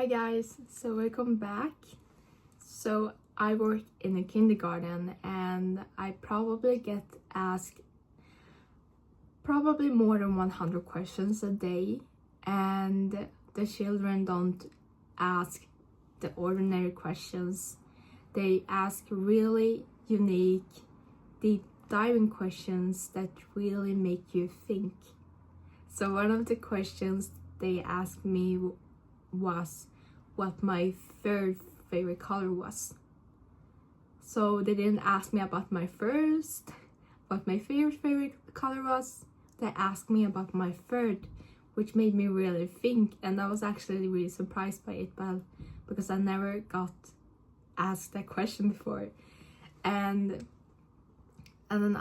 Hi guys, so welcome back. So I work in a kindergarten and I probably get asked more than 100 questions a day, and the children don't ask the ordinary questions. They ask really unique, deep diving questions that really make you think. So one of the questions they asked me was what my third favorite color was. So they didn't ask me about my first, what my favorite color was. They asked me about my third, which made me really think, and I was actually really surprised by it, but because I never got asked that question before. And then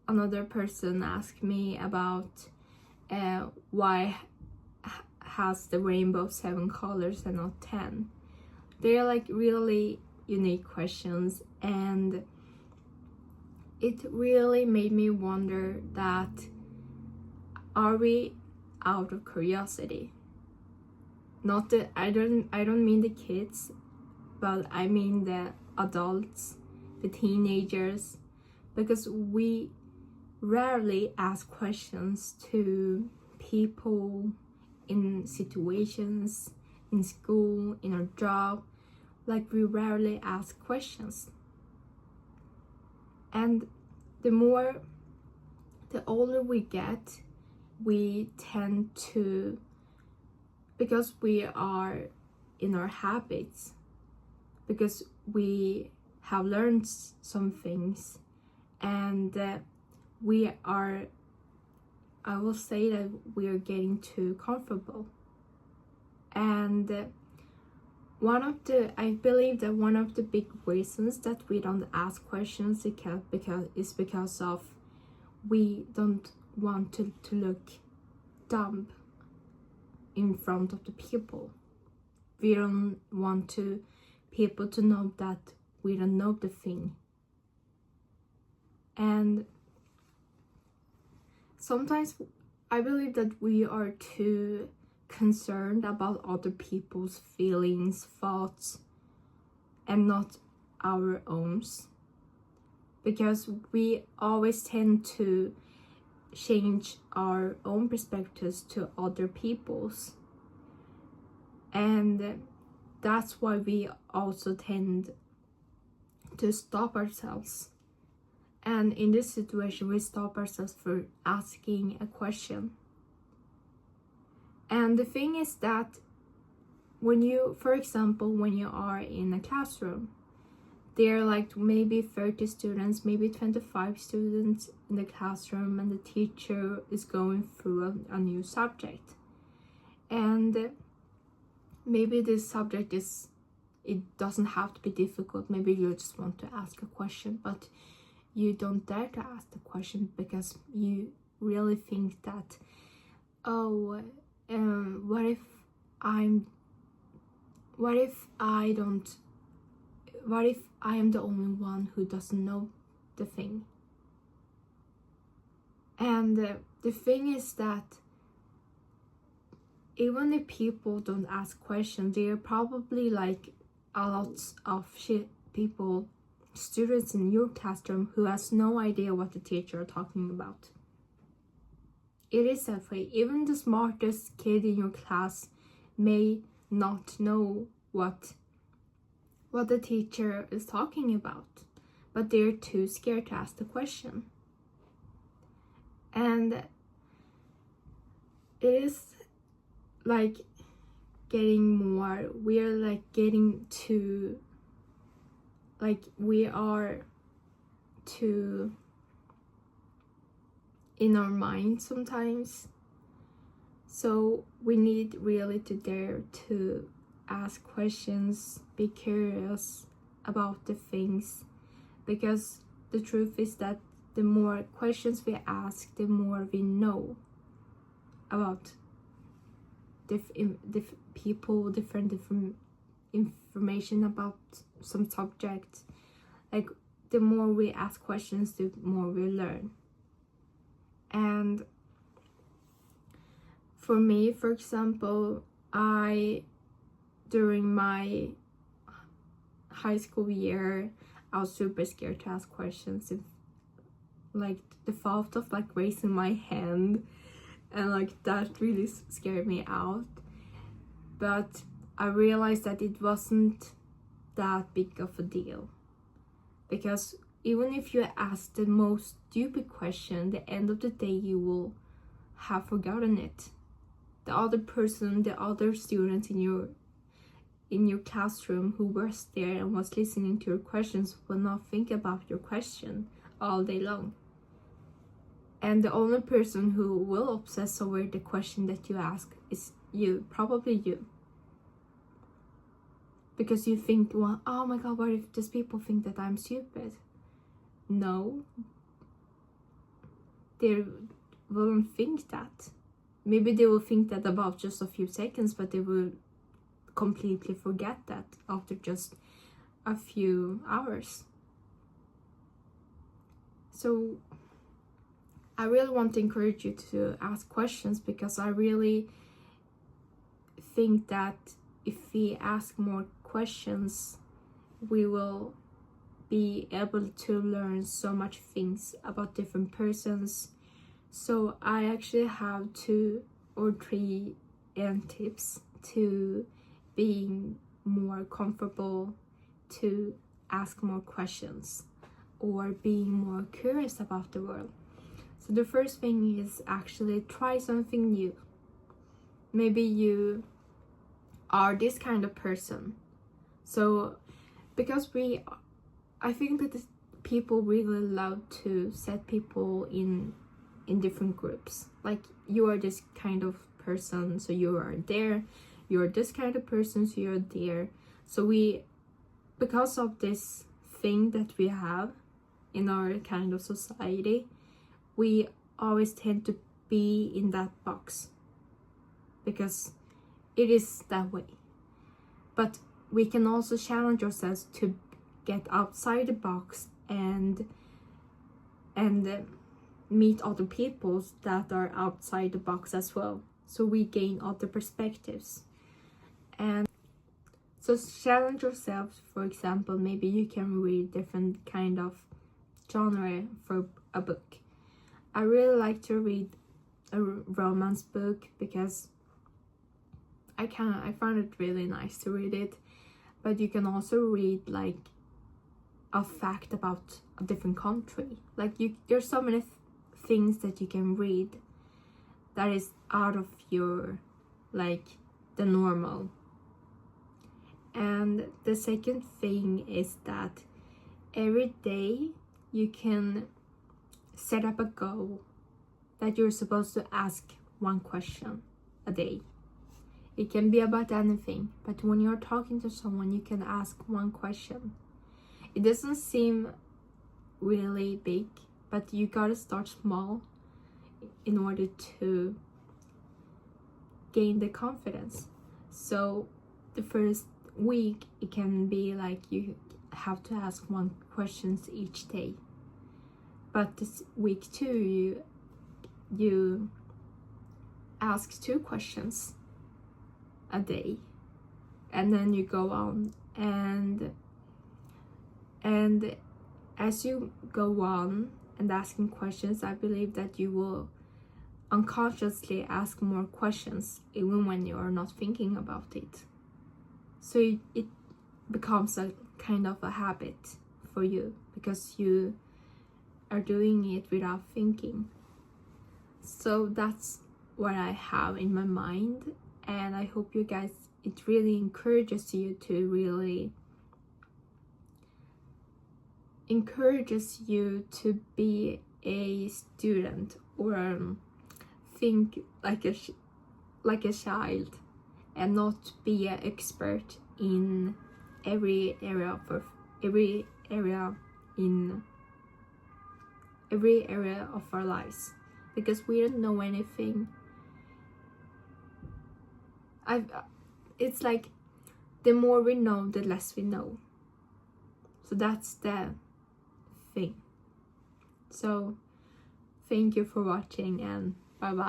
another person asked me about why has the rainbow 7 colors and not 10. They're like really unique questions, and it really made me wonder that are we out of curiosity? Not that I don't mean the kids, but I mean the adults, the teenagers, because we rarely ask questions to people in situations, in school, in our job. Like, we rarely ask questions. And the older we get, we tend to, because we are in our habits, because we have learned some things, and we are, I will say that we are getting too comfortable. And I believe that one of the big reasons that we don't ask questions is because of we don't want to look dumb in front of the people. We don't want people to know that we don't know the thing. And sometimes I believe that we are too concerned about other people's feelings, thoughts, and not our own, because we always tend to change our own perspectives to other people's, and that's why we also tend to stop ourselves. And in this situation, we stop ourselves for asking a question. And the thing is that when you are in a classroom, there are like maybe 30 students, maybe 25 students in the classroom, and the teacher is going through a new subject. And maybe this subject it doesn't have to be difficult. Maybe you just want to ask a question, but you don't dare to ask the question because you really think that, what if I am the only one who doesn't know the thing? And the thing is that even if people don't ask questions, there are probably like a lot of students in your classroom who has no idea what the teacher is talking about. It is that way. Even the smartest kid in your class may not know what the teacher is talking about, but they're too scared to ask the question. And it is like we are too in our mind sometimes. So we need really to dare to ask questions, be curious about the things, because the truth is that the more questions we ask, the more we know about people, different information about some subject. Like, the more we ask questions, the more we learn. And for me, for example, During my high school year, I was super scared to ask questions. Like the thought of like raising my hand and like that really scared me out. But I realized that it wasn't that big of a deal, because even if you ask the most stupid question, the end of the day you will have forgotten it. The other person, the other students in your classroom who was there and was listening to your questions will not think about your question all day long. And the only person who will obsess over the question that you ask is you, probably you. Because you think, well, oh my god, what if these people think that I'm stupid? No. They won't think that. Maybe they will think that about just a few seconds, but they will completely forget that after just a few hours. So I really want to encourage you to ask questions, because I really think that if we ask more questions, we will be able to learn so much things about different persons. So I actually have 2 or 3 tips to being more comfortable to ask more questions or being more curious about the world. So the first thing is actually try something new. Maybe you are this kind of person. So because I think that people really love to set people in different groups. Like, you are this kind of person, so you are there. You're this kind of person, so you're there. So because of this thing that we have in our kind of society, we always tend to be in that box because it is that way. But we can also challenge ourselves to get outside the box and meet other people that are outside the box as well, so we gain other perspectives. And so challenge yourself. For example, maybe you can read different kind of genre for a book. I really like to read a romance book because I find it really nice to read it. But you can also read like a fact about a different country. Like, there's so many things that you can read that is out of your, like, the normal. And the second thing is that every day you can set up a goal that you're supposed to ask 1 question a day. It can be about anything, but when you're talking to someone, you can ask 1 question. It doesn't seem really big, but you gotta start small in order to gain the confidence. So the first week, it can be like you have to ask 1 question each day. But this week 2, you ask 2 questions a day, and then you go on, and as you go on and asking questions, I believe that you will unconsciously ask more questions even when you are not thinking about it. So it becomes a kind of a habit for you because you are doing it without thinking. So that's what I have in my mind, and I hope you guys, it really encourages you to be a student, or think like a child, and not be an expert in every area of our lives, because we don't know anything. It's like the more we know, the less we know. So that's the thing. So thank you for watching, and bye bye.